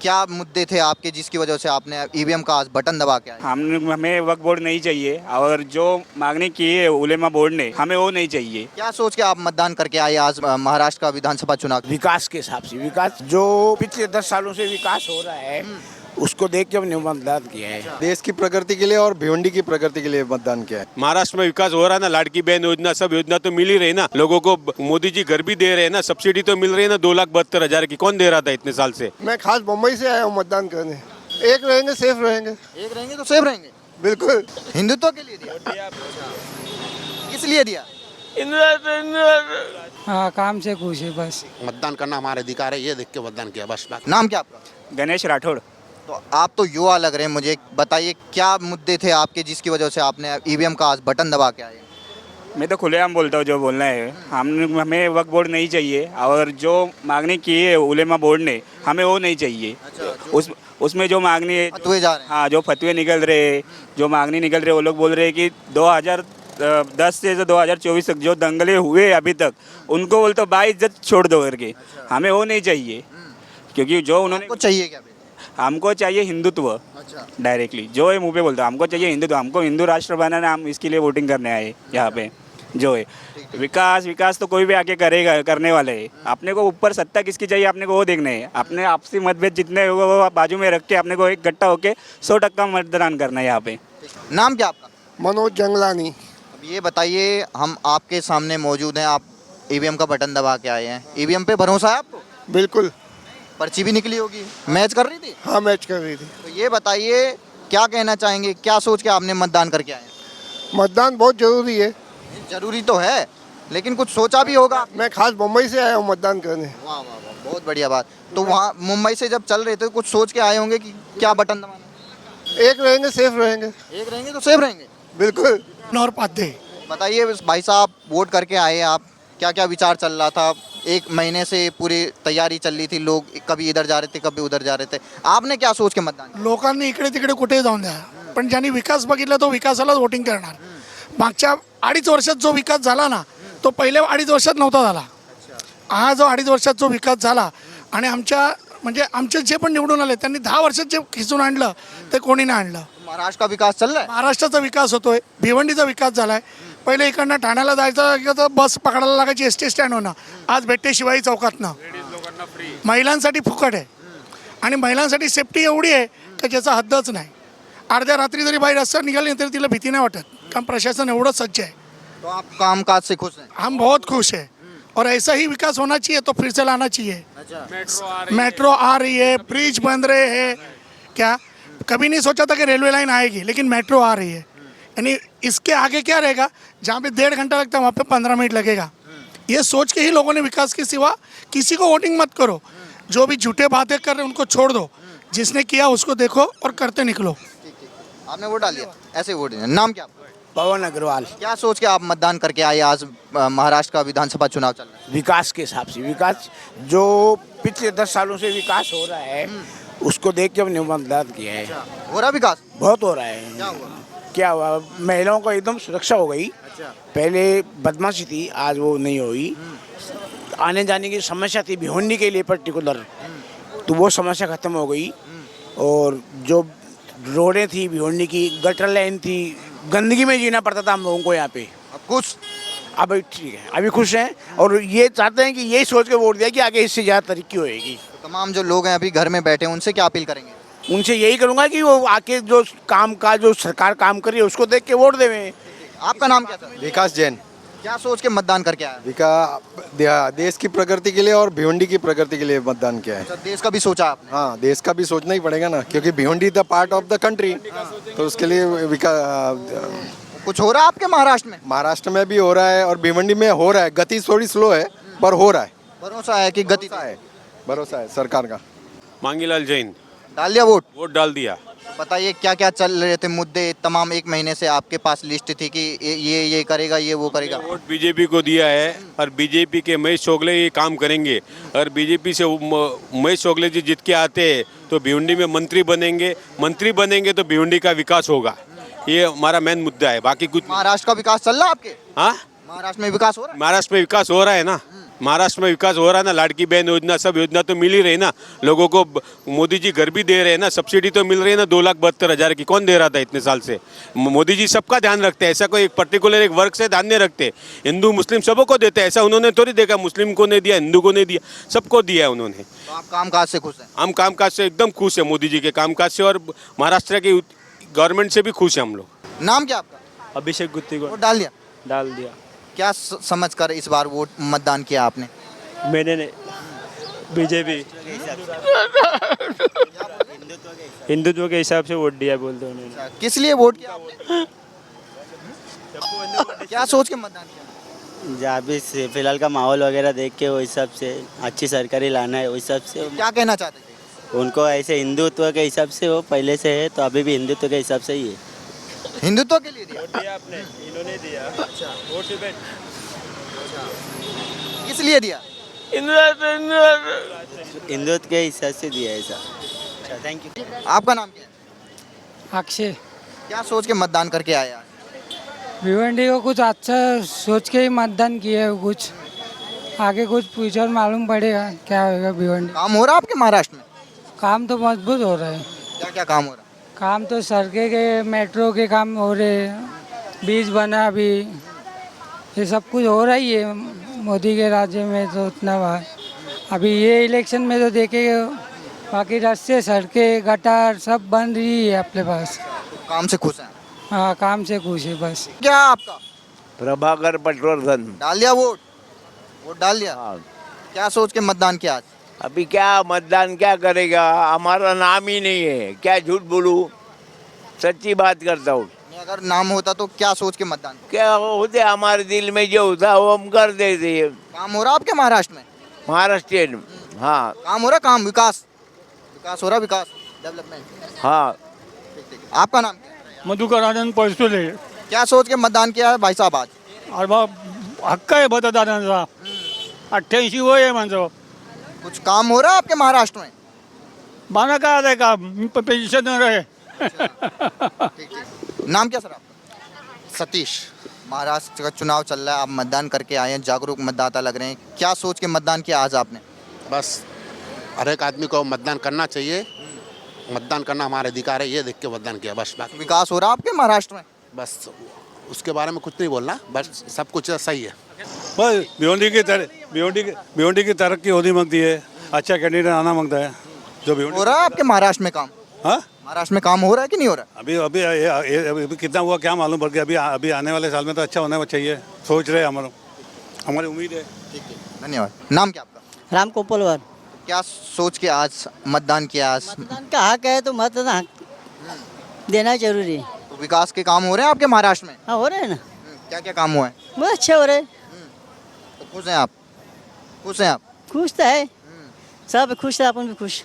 क्या मुद्दे थे आपके जिसकी वजह से आपने ईवीएम का आज बटन दबा के आए? हमें वक्फ बोर्ड नहीं चाहिए और जो मांगनी की है उलेमा बोर्ड ने हमें वो नहीं चाहिए। क्या सोच के आप मतदान करके आए आज महाराष्ट्र का विधानसभा चुनाव? विकास के हिसाब से, विकास जो पिछले 10 सालों से विकास हो रहा है उसको देख के हमने मतदान किया है। देश की प्रगति के लिए और भिवंडी की प्रगति के लिए मतदान किया है। महाराष्ट्र में विकास हो रहा है ना, लाड़की बहन योजना, सब योजना तो मिल ही रही ना लोगों को। मोदी जी घर भी दे रहे हैं ना, सब्सिडी तो मिल रही है ना 2,72,000 की। कौन दे रहा था इतने साल से? मैं खास मुंबई से आया हूँ मतदान करने। एक रहेंगे सेफ रहेंगे। एक रहेंगे तो सेफ रहेंगे। बिल्कुल। हिंदुत्व के लिए दिया? किस लिए दिया? हाँ, काम से खुश है बस। मतदान करना हमारा अधिकार है, ये देख के मतदान किया बस। नाम क्या आपका? गणेश राठौड़। तो आप तो युवा लग रहे हैं मुझे, बताइए क्या मुद्दे थे आपके जिसकी वजह से आपने ईवीएम का आज बटन दबा के आए? मैं तो खुलेआम बोलता हूँ जो बोलना है। हमें वक्फ बोर्ड नहीं चाहिए और जो मांगनी की है उलेमा बोर्ड ने हमें वो नहीं चाहिए। उसमें जो मांगनी है, फतवे जा रहे हैं। हाँ, जो फतवे निकल रहे, जो मांगनी निकल रहे, वो लोग बोल रहे हैं कि 2010 से 2024 तक जो दंगले हुए अभी तक उनको बोलते बाइज्जत छोड़ दो करके। हमें वो नहीं चाहिए क्योंकि जो उन्होंने आपको चाहिए क्या? हमको चाहिए हिंदुत्व। डायरेक्टली जो है मुंह पे बोलता, हमको चाहिए हिंदुत्व, हमको हिंदू राष्ट्र बनाना, हम इसके लिए वोटिंग करने आए यहाँ पे। जो है विकास तो कोई भी आके करेगा, करने वाले है। अपने को ऊपर सत्ता किसकी चाहिए अपने को वो देखना है। अपने आपसी मतभेद जितने होगा वो बाजू में रख के अपने को इकट्ठा होके 100% मतदान करना है यहाँ पे। नाम क्या आपका? मनोज जंगलानी। अब ये बताइए, हम आपके सामने मौजूद हैं, आप ईवीएम का बटन दबा के आए हैं, ईवीएम पे भरोसा है आपको? बिल्कुल। पर्ची भी निकली होगी, मैच कर रही थी? हाँ, मैच कर रही थी। तो ये बताइए क्या कहना चाहेंगे, क्या सोच के आपने मतदान करके आए? मतदान बहुत जरूरी है। जरूरी तो है लेकिन कुछ सोचा भी होगा। मैं खास मुंबई से आया हूँ मतदान करने। वाह वाह वाह, बहुत बढ़िया बात। तो वहाँ मुंबई से जब चल रहे थे कुछ सोच के आए होंगे कि क्या बटन दबाना? एक रहेंगे सेफ रहेंगे। एक रहेंगे तो सेफ रहेंगे। बिल्कुल। नौर पाते। बताइए भाई साहब, वोट करके आए आप, क्या क्या विचार चल रहा था? एक महीने से पूरी तैयारी चल रही थी, लोग कभी इधर जा रहे थे कभी उधर जा रहे थे, आपने क्या सोच के मतदान किया? लोकांनी इकडे तिकडे कुठे जाऊन द्या, पण ज्यांनी विकास बघितला तो विकासालाच वोटिंग करणार। मागच्या 2.5 वर्षात जो विकास झाला ना तो पहिल्या 2.5 वर्षात नव्हता झाला। हा जो 2.5 वर्षात जो विकास झाला आणि आमचे जे पण निवडून आले त्यांनी 10 वर्षात जे खिचून आणलं ते कोणी नाही आणलं। महाराष्ट्र का विकास चल रहा है? महाराष्ट्राचा विकास होतोय, भिवंडीचा विकास झालाय। पहिले इकडनं ठाण्याला जायचं तर बस पकडायला लागायची एसटी स्टँडवरनं, आज भेटते शिवाजी चौकातनं। महिलांसाठी फुकट आहे आणि महिलांसाठी सेफ्टी एवढी आहे की ज्याचा हद्दच नाही। अर्ध्या रात्री जरी बाई रस्त्यावर निघाली तरी तिला भीती नाही वाटत, कारण प्रशासन एवढं सज्ज आहे। तो आप कामकाज से खुश हैं? हम बहुत खुश हैं और ऐसा ही विकास होना चाहिए, तो फिर से लाना चाहिए। मेट्रो आ रही है, ब्रिज बन रहे हैं। क्या कभी नहीं सोचा था कि रेलवे लाइन आएगी, लेकिन मेट्रो आ रही है। यानी इसके आगे क्या रहेगा, जहाँ पे 1.5 घंटा लगता है वहाँ पे 15 मिनट लगेगा। ये सोच के ही लोगों ने विकास के सिवा किसी को वोटिंग मत करो। जो भी झूठे बातें कर रहे हैं उनको छोड़ दो, जिसने किया उसको देखो और करते निकलो। आपने वोट डाल दिया? ऐसे वोट दिया। नाम क्या आपका? पवन अग्रवाल। क्या सोच के आप मतदान करके आए आज? महाराष्ट्र का विधानसभा चुनाव चल रहा है। विकास के हिसाब से, विकास जो पिछले 10 सालों से विकास हो रहा है उसको देख के हमने मतदान किया है। हो रहा विकास? बहुत हो रहा है। क्या हुआ? क्या हुआ, महिलाओं को एकदम सुरक्षा हो गई। पहले बदमाशी थी, आज वो नहीं हुई। आने जाने की समस्या थी भिवंडी के लिए पर्टिकुलर, तो वो समस्या खत्म हो गई। और जो रोडें थी भिवंडी की, गटर लाइन थी, गंदगी में जीना पड़ता था हम लोगों को यहाँ पे। अब खुश? अब ठीक है, अभी खुश हैं और ये चाहते हैं कि यही सोच के वोट दिया कि आगे इससे ज़्यादा तरक्की होएगी। तो तमाम जो लोग हैं अभी घर में बैठे हैं उनसे क्या अपील करेंगे? उनसे यही करूँगा कि वो आके जो काम का जो सरकार काम कर रही है उसको देख के वोट देवें। आपका नाम क्या था? विकास जैन। क्या सोच के मतदान करके आया? देश की प्रगति के लिए और भिवंडी की प्रगति के लिए मतदान किया है। अच्छा, देश का भी सोचा आपने? हाँ, देश का भी सोचना ही पड़ेगा ना, क्योंकि Bhiwandi the part of the country, तो उसके लिए कुछ हो रहा है आपके महाराष्ट्र में? महाराष्ट्र में भी हो रहा है और भिवंडी में हो रहा है। गति थोड़ी स्लो है पर हो रहा है। भरोसा है कि गति भरोसा है सरकार का। मांगीलाल जैन। डाल दिया वोट? वोट डाल दिया। बताइए क्या क्या चल रहे थे मुद्दे? तमाम एक महीने से आपके पास लिस्ट थी कि ये करेगा, ये वो करेगा। वोट बीजेपी को दिया है और बीजेपी के महेश चोगले ये काम करेंगे। और बीजेपी से महेश चोगले जी जीत के आते हैं तो भिवंडी में मंत्री बनेंगे तो भिवंडी का विकास होगा। ये हमारा मेन मुद्दा है, बाकी कुछ। महाराष्ट्र का विकास चल रहा है आपके? हाँ, महाराष्ट्र में विकास हो रहा है? महाराष्ट्र में विकास हो रहा है ना। महाराष्ट्र में विकास हो रहा है ना, लाड़की बहन योजना सब योजना तो मिल ही रही ना लोगों को। मोदी जी घर भी दे रहे हैं ना, सब्सिडी तो मिल रही है ना 2,72,000 की। कौन दे रहा था इतने साल से? मोदी जी सबका ध्यान रखते हैं, ऐसा कोई एक पर्टिकुलर एक वर्ग से ध्यान नहीं रखते। हिंदू मुस्लिम सबको देते हैं, ऐसा उन्होंने थोड़ी देखा मुस्लिम को नहीं दिया, हिंदू को नहीं दिया, सबको दिया है उन्होंने। तो आप कामकाज से खुश हैं? हम कामकाज से एकदम खुश है, मोदी जी के कामकाज से, और महाराष्ट्र की गवर्नमेंट से भी खुश है हम लोग। नाम क्या आपका? अभिषेक गुत्ती को वोट डाल दिया? डाल दिया क्या समझ कर इस बार वोट मतदान किया आपने? मैंने ने बीजेपी हिंदुत्व के हिसाब से वोट दिया बोलते उन्होंने। किस लिए वोट किया आपने? क्या सोच के मतदान किया? जहाँ भी फिलहाल का माहौल वगैरह देख के वो हिसाब से अच्छी सरकारी लाना है, उस हिसाब से क्या कहना चाहते थे? उनको ऐसे हिंदुत्व के हिसाब से वो पहले से है, तो अभी भी हिंदुत्व के हिसाब से ही है। हिंदुत्व के लिए दिया? दिया आपने, इन्होंने दिया। अच्छा वोट डिबेट किस लिए दिया? हिंदुत्व के हिसाब से दिया है ऐसा। अच्छा, थैंक यू। आपका नाम क्या है? अक्षय क्या सोच के मतदान करके आए आज? भिवंडी को कुछ अच्छा सोच के ही मतदान किया है, कुछ आगे कुछ फ्यूचर मालूम पड़ेगा क्या होगा भिवंडी। काम हो रहा है आपके महाराष्ट्र में? काम तो मजबूत हो रहा है। क्या क्या काम हो रहा है? काम तो सड़कें के मेट्रो के काम हो रहे हैं, बीज बना अभी, ये सब कुछ हो रहा ही है मोदी के राज्य में। तो उतना अभी ये इलेक्शन में तो देखेंगे, बाकी रास्ते सड़कें गटार सब बन रही है अपने पास। काम से खुश हैं? हाँ काम से खुश है बस। क्या आपका? प्रभाकर पटवर्धन। डाल दिया वोट? वोट डाल दिया? क्या सोच के मतदान किया आज? अभी क्या मतदान क्या करेगा, हमारा नाम ही नहीं है, क्या झूठ बोलूं, सच्ची बात करता हूँ। नहीं, अगर नाम होता तो क्या सोच के मतदान? क्या होते हमारे दिल में जो होता वो हम कर देते। काम हो रहा आपके महाराष्ट्र में? महाराष्ट्रियन, हाँ काम हो रहा, काम विकास विकास हो रहा, विकास डेवलपमेंट। हाँ। आपका नाम क्या है? मधुकर आनंद पळसुले. क्या सोच के मतदान किया है भाई साहब आज? अरे बा हक्क आहे मतदानाचा. 88 वय आहे माझं. कुछ काम हो रहा है आपके महाराष्ट्र में? मला काय आलंय का, मी पेन्शनर आहे. नाम क्या सर आपका? सतीश। महाराष्ट्र का चुनाव चल रहा है, आप मतदान करके आए हैं, जागरूक मतदाता लग रहे हैं। क्या सोच के मतदान किया आज आपने? बस हर एक आदमी को मतदान करना चाहिए, मतदान करना हमारा अधिकार है, ये देख के मतदान किया बस। बाकी विकास हो रहा है आपके महाराष्ट्र में? बस उसके बारे में कुछ नहीं बोलना, बस सब कुछ सही है। बस भिवंडी की तरक्की होनी मांगती है, अच्छा कैंडिडेट आना मांगता है जो हो रहा है आपके महाराष्ट्र में काम? हाँ महाराष्ट्र में काम हो रहा है कि नहीं हो रहा? अभी कितना हुआ क्या मालूम, बल्कि अभी आने वाले साल में तो अच्छा होना चाहिए, सोच रहे हमारी उम्मीद है। ठीक है, धन्यवाद। नाम क्या आपका? राम कोपलवार। क्या सोच के आज मतदान किया? आज मतदान का हक है तो मतदान देना जरूरी है। तो विकास के काम हो रहे हैं आपके महाराष्ट्र में? हाँ हो रहे हैं ना, क्या क्या काम हुआ है? बहुत अच्छे हो रहे हैं। तो खुश हैं आप? खुश हैं आप? खुश तो है, सब खुश है, अपन भी खुश।